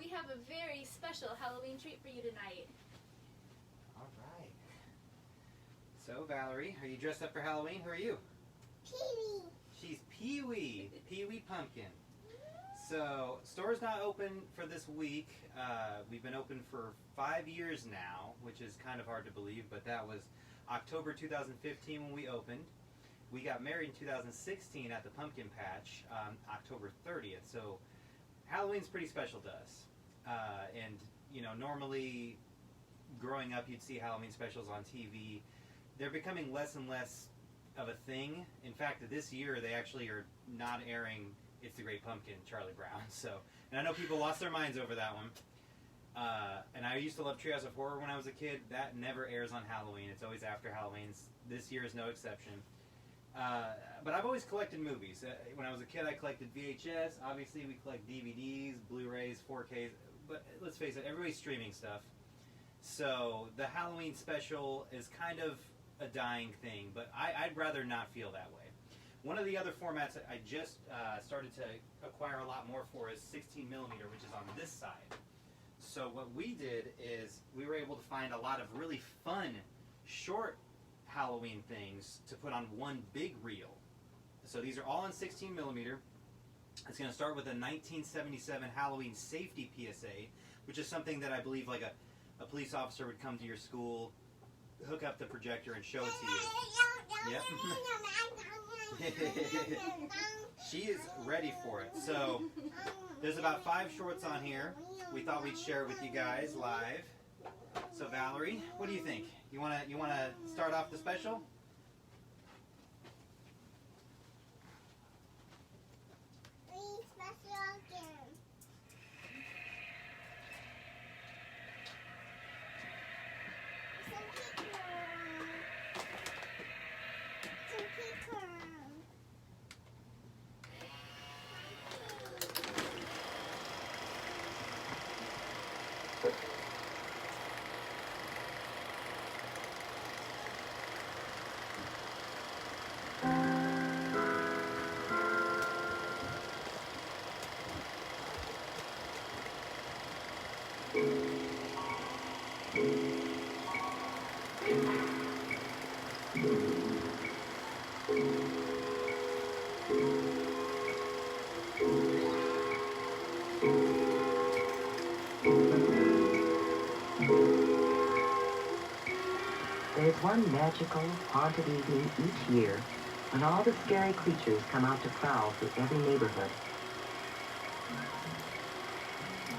we have a very special Halloween treat for you tonight. All right. So, Valerie, are you dressed up for Halloween? Who are you? Pee-wee. She's Pee-wee, Pee-wee Pumpkin. So, store's not open for this week. We've been open for 5 years now, which is kind of hard to believe, but that was October 2015 when we opened. We got married in 2016 at the Pumpkin Patch, October 30th. So, Halloween's pretty special to us. And, you know, normally growing up you'd see Halloween specials on TV. They're becoming less and less of a thing. In fact, this year they actually are not airing It's the Great Pumpkin, Charlie Brown. So, and I know people lost their minds over that one. And I used to love Treehouse of Horror when I was a kid. That never airs on Halloween. It's always after Halloween. This year is no exception. But I've always collected movies. When I was a kid, I collected VHS. Obviously, we collect DVDs, Blu-rays, 4Ks. But let's face it, everybody's streaming stuff. So the Halloween special is kind of a dying thing, but I'd rather not feel that way. One of the other formats that I just started to acquire a lot more for is 16 millimeter, which is on this side. So what we did is we were able to find a lot of really fun, short Halloween things to put on one big reel. So these are all in 16 millimeter. It's going to start with a 1977 Halloween safety PSA, which is something that I believe like a police officer would come to your school, hook up the projector, and show it to you. Yep. She is ready for it. So there's about 5 shorts on here. We thought we'd share it with you guys live. So Valerie, what do you think? You wanna start off the special? There's one magical, haunted evening each year when all the scary creatures come out to prowl through every neighborhood.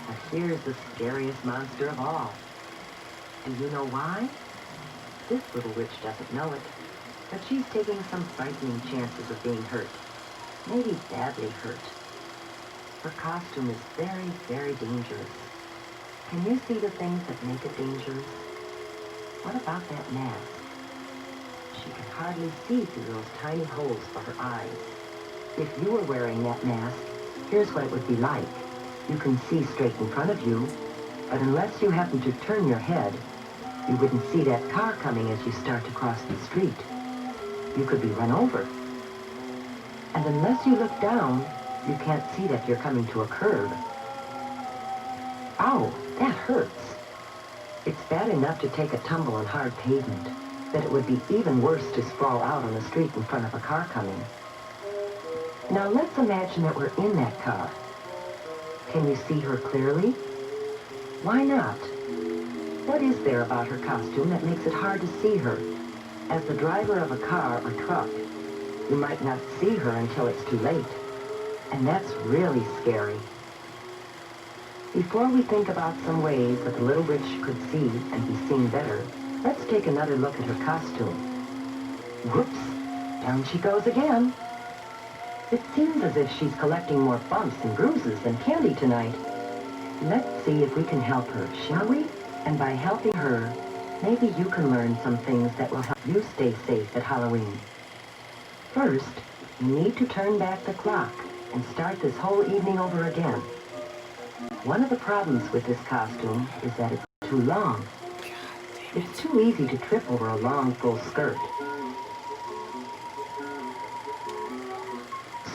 But here's the scariest monster of all. Do you know why? This little witch doesn't know it, but she's taking some frightening chances of being hurt. Maybe badly hurt. Her costume is very, very dangerous. Can you see the things that make it dangerous? What about that mask? She can hardly see through those tiny holes for her eyes. If you were wearing that mask, here's what it would be like. You can see straight in front of you, but unless you happen to turn your head, you wouldn't see that car coming as you start to cross the street. You could be run over. And unless you look down, you can't see that you're coming to a curb. Ow, that hurts. It's bad enough to take a tumble on hard pavement, but it would be even worse to sprawl out on the street in front of a car coming. Now let's imagine that we're in that car. Can you see her clearly? Why not? What is there about her costume that makes it hard to see her? As the driver of a car or truck, you might not see her until it's too late. And that's really scary. Before we think about some ways that the little witch could see and be seen better, let's take another look at her costume. Whoops, down she goes again. It seems as if she's collecting more bumps and bruises than candy tonight. Let's see if we can help her, shall we? And by helping her, maybe you can learn some things that will help you stay safe at Halloween. First, you need to turn back the clock and start this whole evening over again. One of the problems with this costume is that it's too long. It's too easy to trip over a long, full skirt.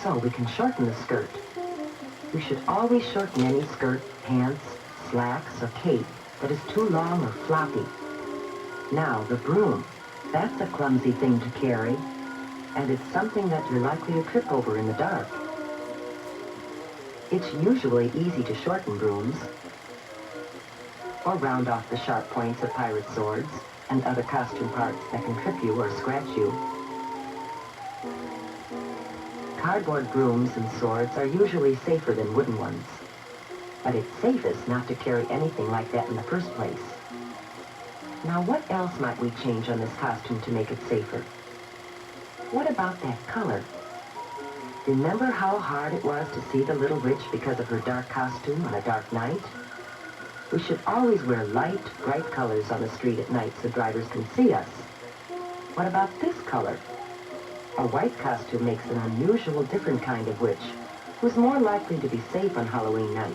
So we can shorten the skirt. You should always shorten any skirt, pants, slacks, or cape that is too long or floppy. Now, the broom. That's a clumsy thing to carry, and it's something that you're likely to trip over in the dark. It's usually easy to shorten brooms, or round off the sharp points of pirate swords and other costume parts that can trip you or scratch you. Cardboard brooms and swords are usually safer than wooden ones, but it's safest not to carry anything like that in the first place. Now, what else might we change on this costume to make it safer? What about that color? Remember how hard it was to see the Little Witch because of her dark costume on a dark night? We should always wear light, bright colors on the street at night so drivers can see us. What about this color? A white costume makes an unusual, different kind of witch who's more likely to be safe on Halloween night.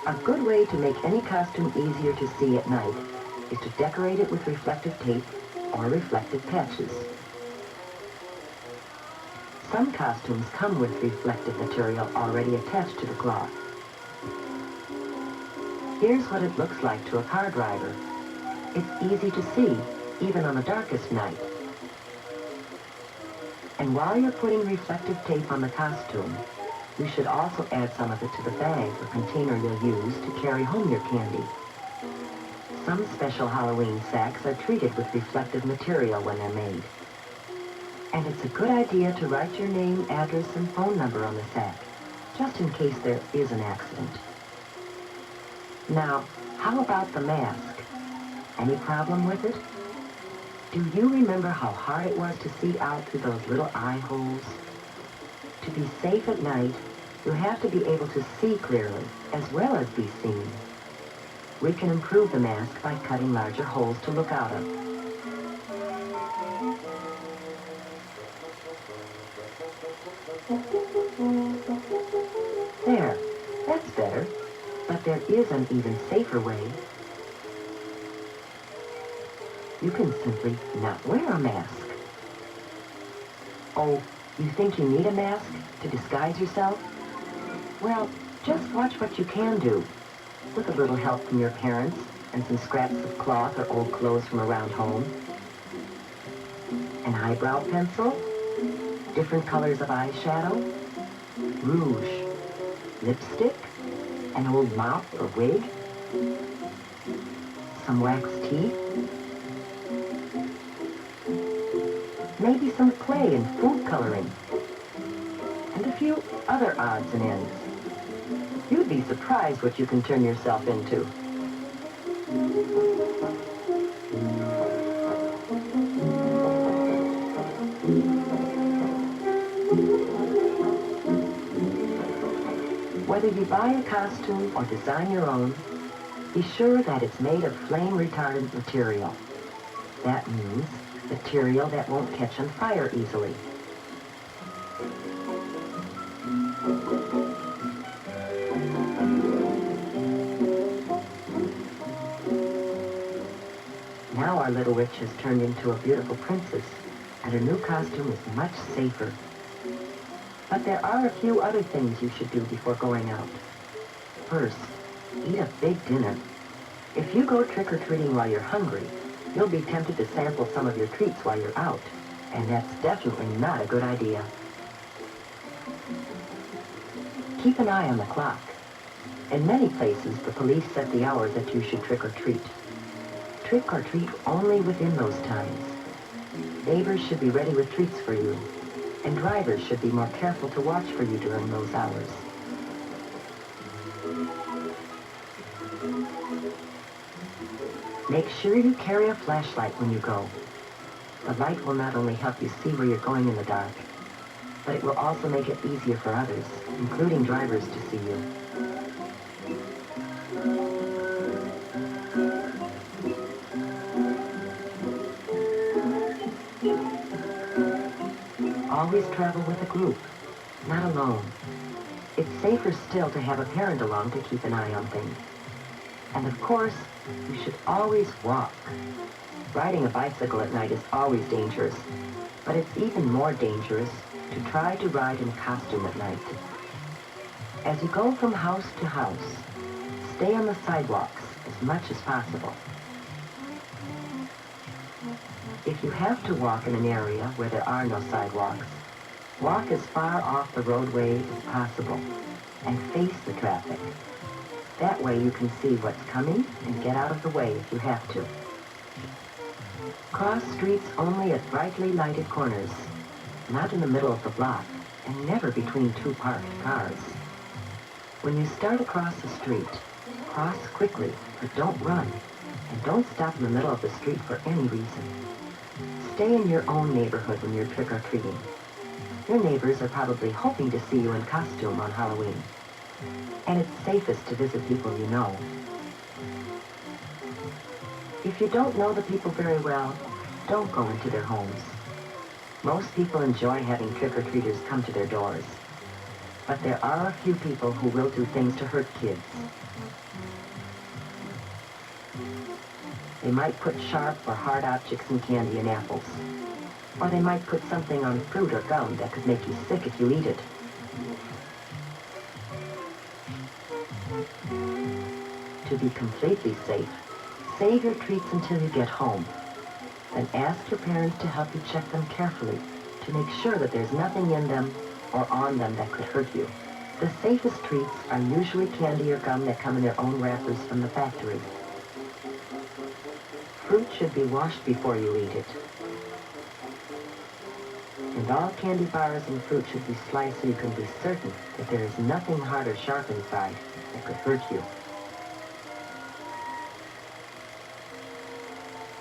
A good way to make any costume easier to see at night is to decorate it with reflective tape or reflective patches. Some costumes come with reflective material already attached to the cloth. Here's what it looks like to a car driver. It's easy to see, even on the darkest night. And while you're putting reflective tape on the costume, you should also add some of it to the bag or container you'll use to carry home your candy. Some special Halloween sacks are treated with reflective material when they're made. And it's a good idea to write your name, address, and phone number on the sack, just in case there is an accident. Now, how about the mask? Any problem with it? Do you remember how hard it was to see out through those little eye holes? To be safe at night, you have to be able to see clearly, as well as be seen. We can improve the mask by cutting larger holes to look out of. There, that's better, but there is an even safer way. You can simply not wear a mask. Oh, you think you need a mask to disguise yourself? Well, just watch what you can do, with a little help from your parents and some scraps of cloth or old clothes from around home. An eyebrow pencil, different colors of eyeshadow, rouge, lipstick, an old mop or wig, some wax teeth, maybe some clay and food coloring, and a few other odds and ends. You'd be surprised what you can turn yourself into. Whether you buy a costume or design your own, be sure that it's made of flame-retardant material. That means material that won't catch on fire easily. Now our little witch has turned into a beautiful princess, and her new costume is much safer. But there are a few other things you should do before going out. First, eat a big dinner. If you go trick-or-treating while you're hungry, you'll be tempted to sample some of your treats while you're out, and that's definitely not a good idea. Keep an eye on the clock. In many places, the police set the hour that you should trick-or-treat. Trick-or-treat only within those times. Neighbors should be ready with treats for you, and drivers should be more careful to watch for you during those hours. Make sure you carry a flashlight when you go. The light will not only help you see where you're going in the dark, but it will also make it easier for others, including drivers, to see you. Always travel with a group, not alone. It's safer still to have a parent along to keep an eye on things. And of course, you should always walk. Riding a bicycle at night is always dangerous, but it's even more dangerous to try to ride in costume at night. As you go from house to house, stay on the sidewalks as much as possible. If you have to walk in an area where there are no sidewalks, walk as far off the roadway as possible and face the traffic. That way you can see what's coming and get out of the way if you have to. Cross streets only at brightly lighted corners, not in the middle of the block, and never between two parked cars. When you start across the street, cross quickly, but don't run, and don't stop in the middle of the street for any reason. Stay in your own neighborhood when you're trick-or-treating. Your neighbors are probably hoping to see you in costume on Halloween, and it's safest to visit people you know. If you don't know the people very well, don't go into their homes. Most people enjoy having trick-or-treaters come to their doors, but there are a few people who will do things to hurt kids. They might put sharp or hard objects in candy and apples, or they might put something on fruit or gum that could make you sick if you eat it. To be completely safe, save your treats until you get home. Then ask your parents to help you check them carefully to make sure that there's nothing in them or on them that could hurt you. The safest treats are usually candy or gum that come in their own wrappers from the factory. Fruit should be washed before you eat it. And all candy bars and fruit should be sliced so you can be certain that there is nothing hard or sharp inside that could hurt you.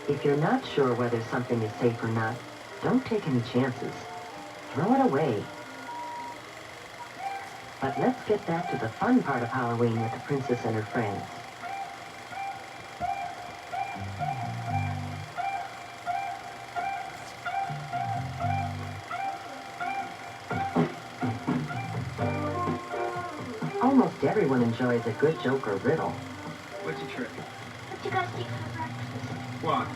If you're not sure whether something is safe or not, don't take any chances. Throw it away. But let's get back to the fun part of Halloween with the princess and her friends. Almost everyone enjoys a good joke or riddle. What's your trick? What you guys eat for breakfast? What?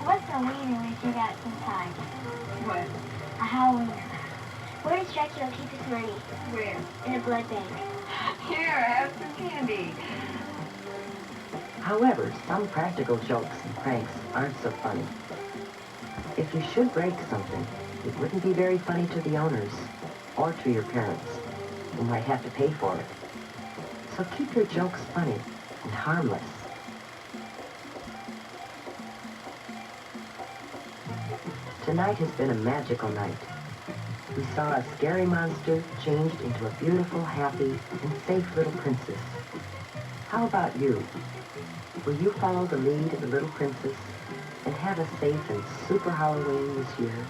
What's a wiener we took out sometime? What? A Halloweener. Where does Dracula keep his money? Where? In a blood bank. Here, have some candy. However, some practical jokes and pranks aren't so funny. If you should break something, it wouldn't be very funny to the owners or to your parents, who might have to pay for it. So keep your jokes funny and harmless. Tonight has been a magical night. We saw a scary monster changed into a beautiful, happy, and safe little princess. How about you? Will you follow the lead of the little princess and have a safe and super Halloween this year?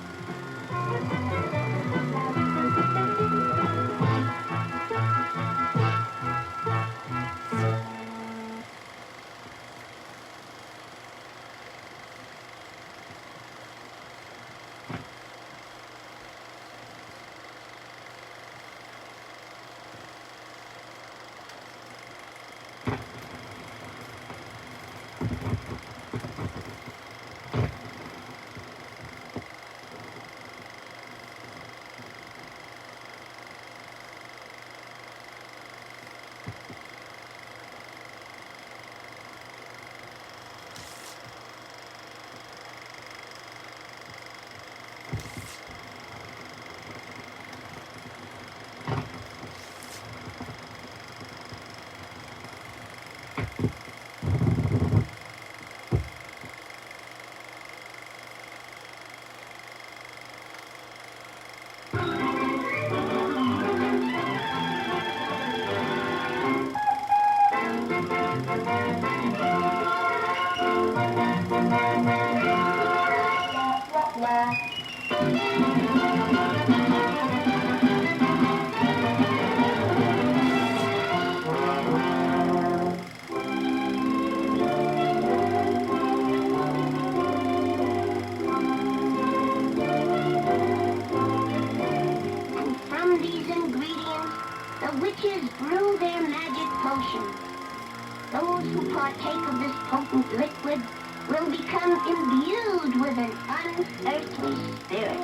Those who partake of this potent liquid will become imbued with an unearthly spirit.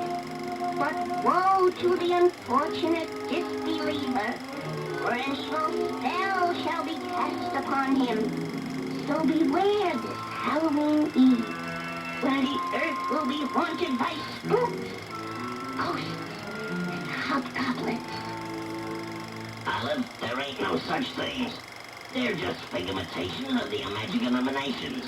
But woe to the unfortunate disbeliever, for an evil spell shall be cast upon him. So beware this Halloween Eve, when the earth will be haunted by spooks, ghosts, and hobgoblins. Olive, there ain't no such things. They're just figmentation of the imaginal emanations.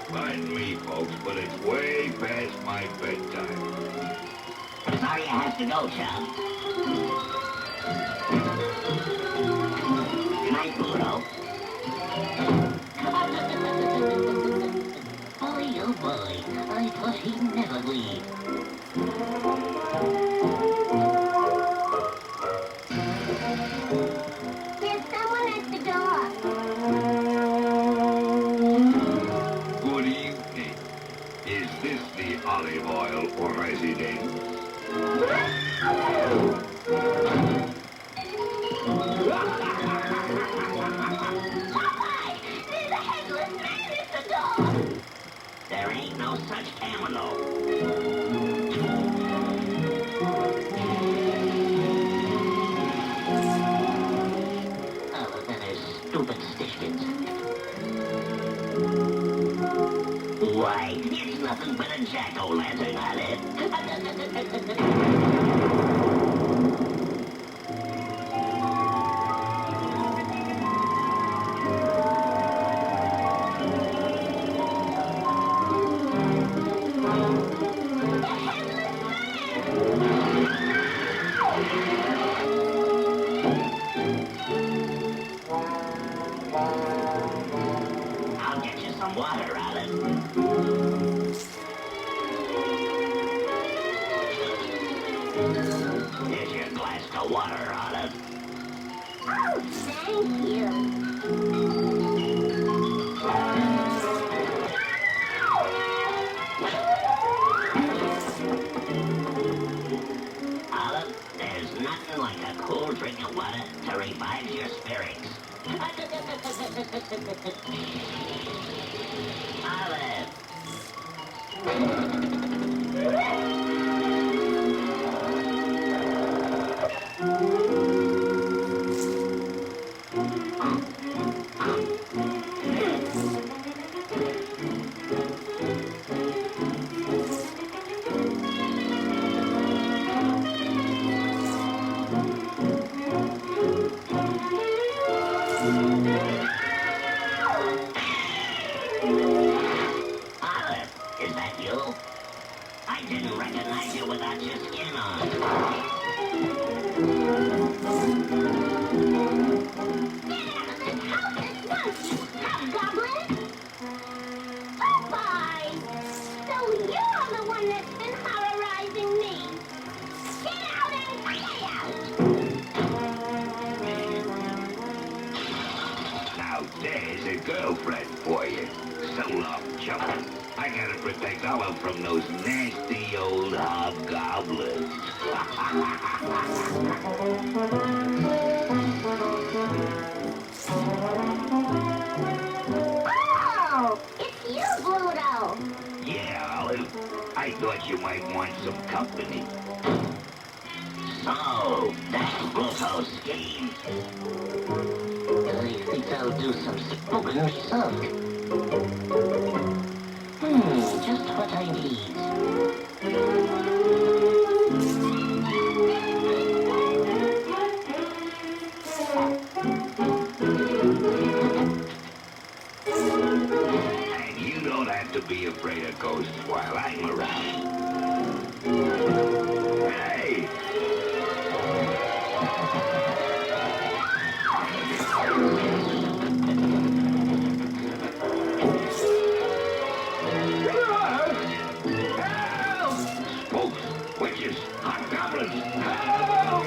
Pardon me, folks, but it's way past my bedtime. Sorry I have to go, Chum. Good night, Pluto. Boy, oh boy, I thought he'd never leave. There's someone at the door. Good evening. Is this the olive oil residence? Popeye! There's a headless man at the door! There ain't no such camel. Other than his stupid stishkins. Why, it's nothing but a jack-o'-lantern on it. I'll get you some water, Olive. Here's your glass of water, Olive. Oh, thank you. Olive, there's nothing like a cool drink of water to revive your spirits. Olive. Olive, is that you? I didn't recognize you without your skin on. Hobgoblin! Popeye! So you're the one that's been horrorizing me! Get out and get out! Now there's a girlfriend for you. So long, chum. I gotta protect Olive from those nasty old hobgoblins. Oh! It's you, Bluto! Yeah, Olive. I thought you might want some company. So, that's Pluto's scheme. I think I'll do some spoken research. Just what I need. And you don't have to be afraid of ghosts while I'm around. Hey! Help! Spooks, witches, hobgoblins, help!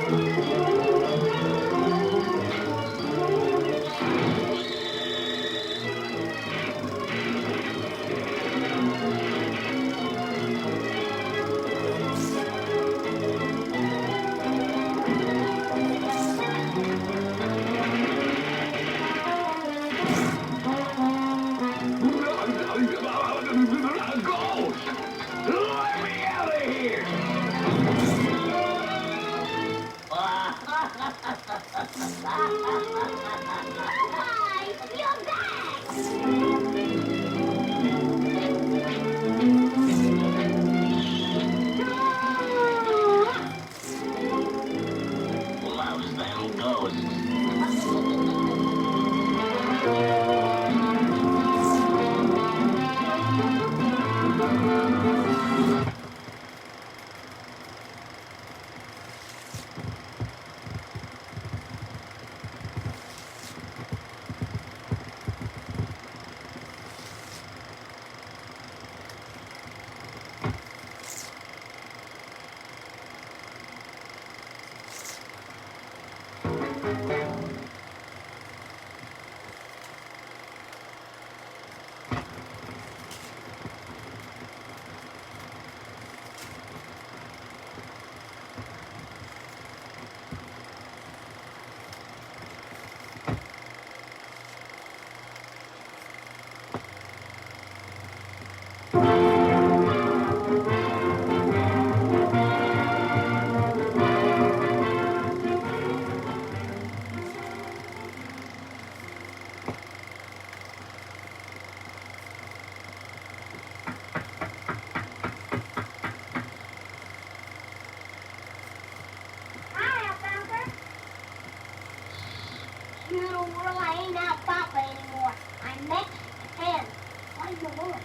Where's my boy?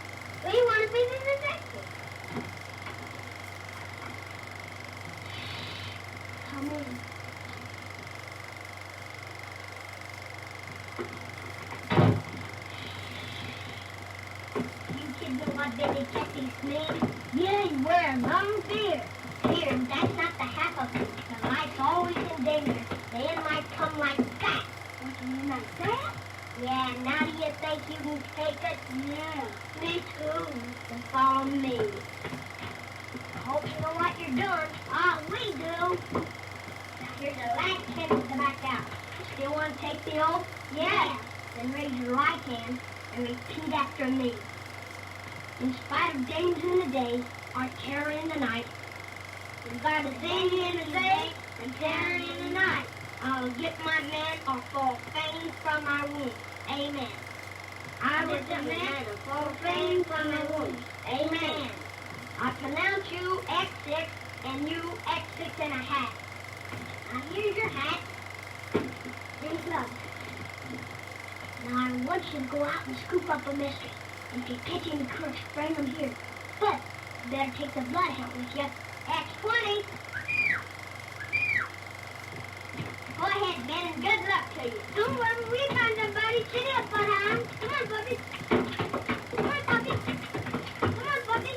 We want to be the detective. Come in. You kids know what the detectives mean? Yeah, you wear a long beard. Here, that's not the half of it. The life's always in danger. The end might come like that. What do you mean like that? Yeah, now do you think you can take it? Yeah. Me too. Then follow me. I hope you know what you're doing. Ah, we do. Now here's the last chance to back out. Still want to take the oath? Yeah. Then raise your right hand and repeat after me. In spite of danger in the day, or terror in the night, in spite of danger in the day, and terror in the night, I will get my man or fall faint from my wounds. Amen. I will get my man or fall faint from my wounds. Amen. I pronounce you X6 and you X6 and a half. Now here's your hat. Here's gloves. Now I want you to go out and scoop up a mystery. If you catch any crooks, bring them here. But you better take the bloodhound with you. X20. Go ahead, Ben, and good luck to you. Don't worry, we found somebody. Sit up, bloodhound. Come on, puppy. Come on, puppy. Come on, puppy.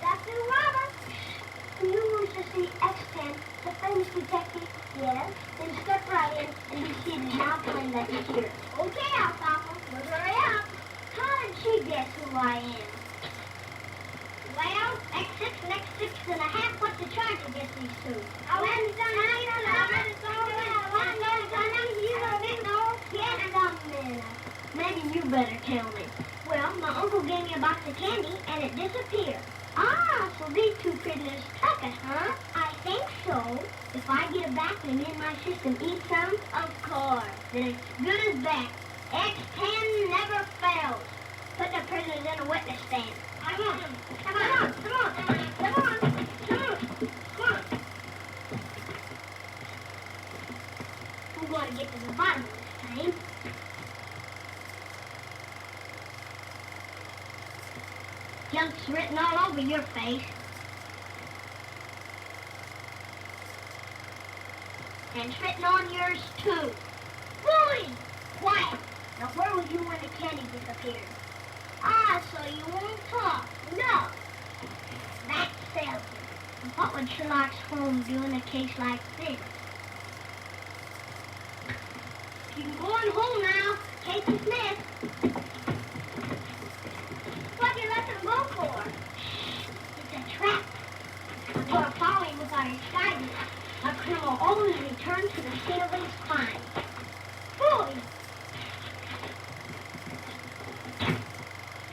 Dr. Roberts, you wish to see X10, the famous detective? Yes. Then step right in and be seated, and I'll claim that you're here. Okay, Alfalfa, we'll hurry up. How did she guess who I am? Well, X6 and X6 and a half, what's the charge against these two? Maybe you better tell me. Well, my uncle gave me a box of candy and it disappeared. Ah, so these two prisoners took it, huh? I think so. If I get it back and me and my system eat some, of course. Then it's good as that. X10 never fails. Put the prisoners in a witness stand. Come on. Come on. Come on. Come on. Come on. Come on. I'm going to get to the bottom of this thing. Junk's written all over your face. And it's written on yours too. Boy! Quiet! Now where were you when the candy disappeared? Ah, so you won't talk. No. That settles it. What would Sherlock Holmes do in a case like this? You can go on home now. Case dismissed. What did you let them go for? It's a trap. They were following without his guidance. A criminal always returns to the scene of his crime. Boy!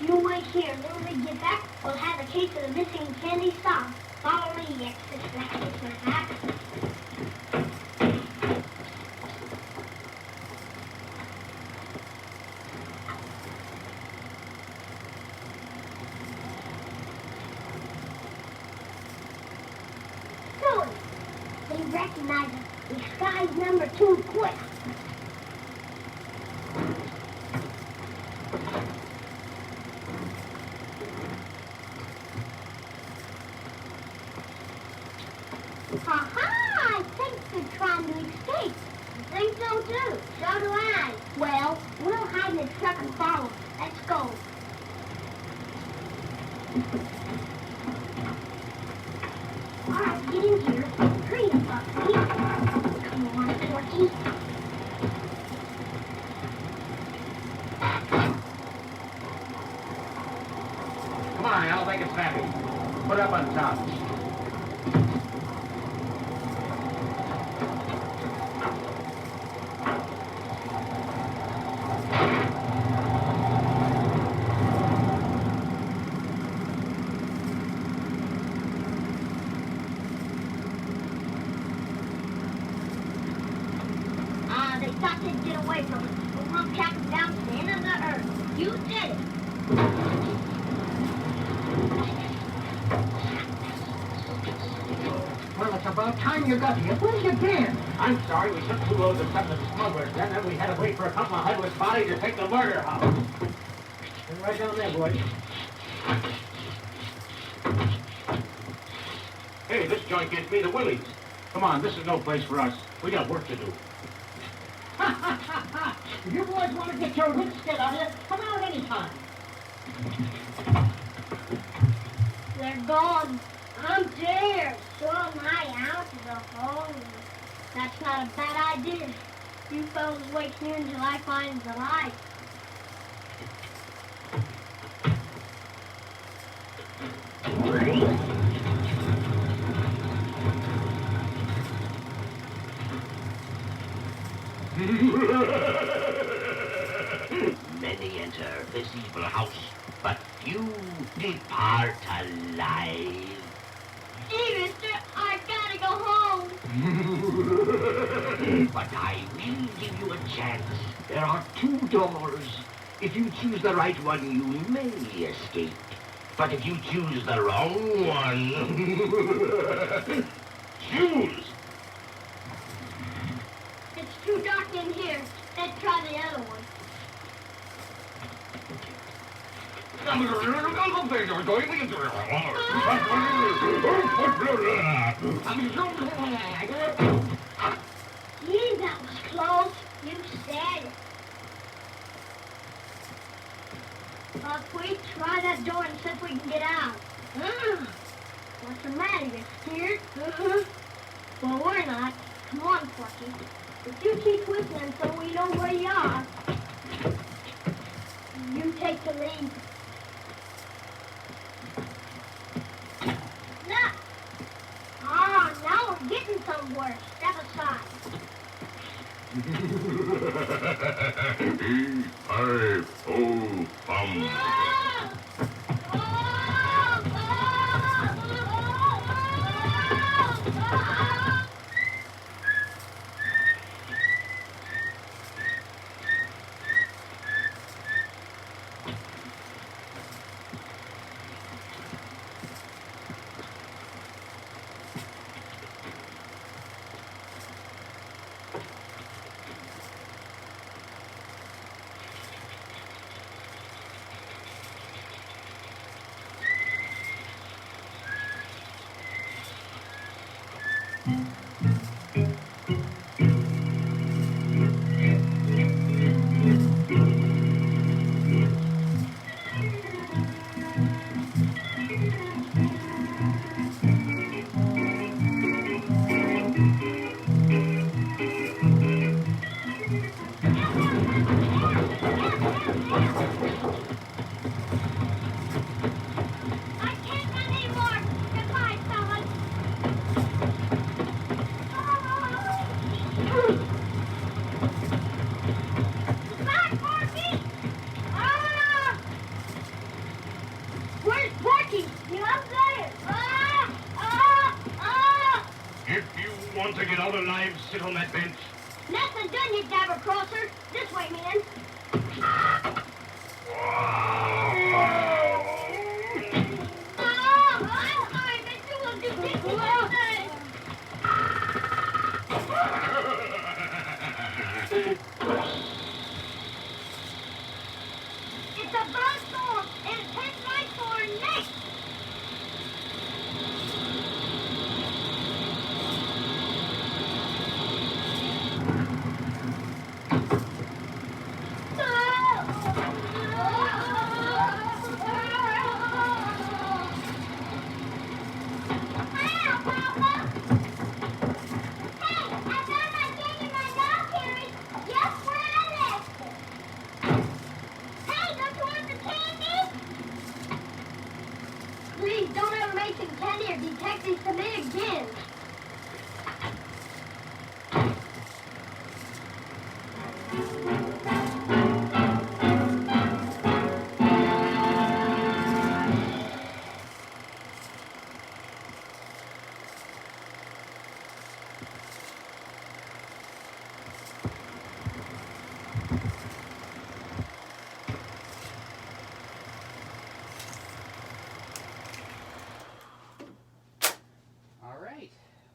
You wait here. When we get back, we'll have a case of the missing candy solved. Follow me, X6 and a half. They recognize it. Disguise number 2 quick. Aha! I think they're trying to escape. I think so too. So do I. Well, we'll hide in the truck and follow them. Let's go. All right, get in here. Hurry up, Bucky. Come on, Porky. Come on, Al, make it snappy. Put up on top. got to get away from it, or we'll track him down to the end of the earth. You did it. Well, it's about time you got here. Where's you been? I'm sorry, we took 2 loads of stuff to the smugglers. Then we had to wait for a couple of headless bodies to take the murder house. Been right down there, boys. Hey, this joint gives me the willies. Come on, this is no place for us. We got work to do. If you boys want to get your wits scared out of here, come out anytime. They're gone. I'm there. So am I ounces of home. That's not a bad idea. You fellas wait here until I find the light. Many enter this evil house, but few depart alive. Hey, mister, I gotta go home. But I will give you a chance. There are 2 doors. If you choose the right one, you may escape. But if you choose the wrong one, choose. It's too dark in here. Let's try the other one. Gee, that was close. You said it. If we try that door and see if we can get out. What's the matter? You scared? Well, we're not. Come on, Plucky. If you keep whistling so we know where you are, you take the lead. Look! Ah, now we're getting somewhere. Step aside. Hi-ho-bum. I can't run anymore. Goodbye, fellas. Back, Porky! Where's Porky? He's up there. If you want to get out alive, sit on that bench. Nothing done, you dabber crosser. This way, man. It's a buzzsaw, and it takes right for her neck. Help!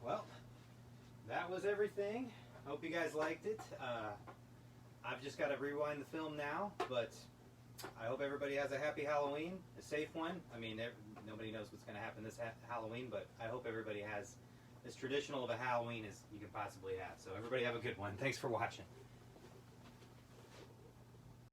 Well, that was everything. Hope you guys liked it. I've just got to rewind the film now, but I hope everybody has a happy Halloween, a safe one. I mean, nobody knows what's going to happen this Halloween, but I hope everybody has as traditional of a Halloween as you can possibly have. So everybody have a good one. Thanks for watching.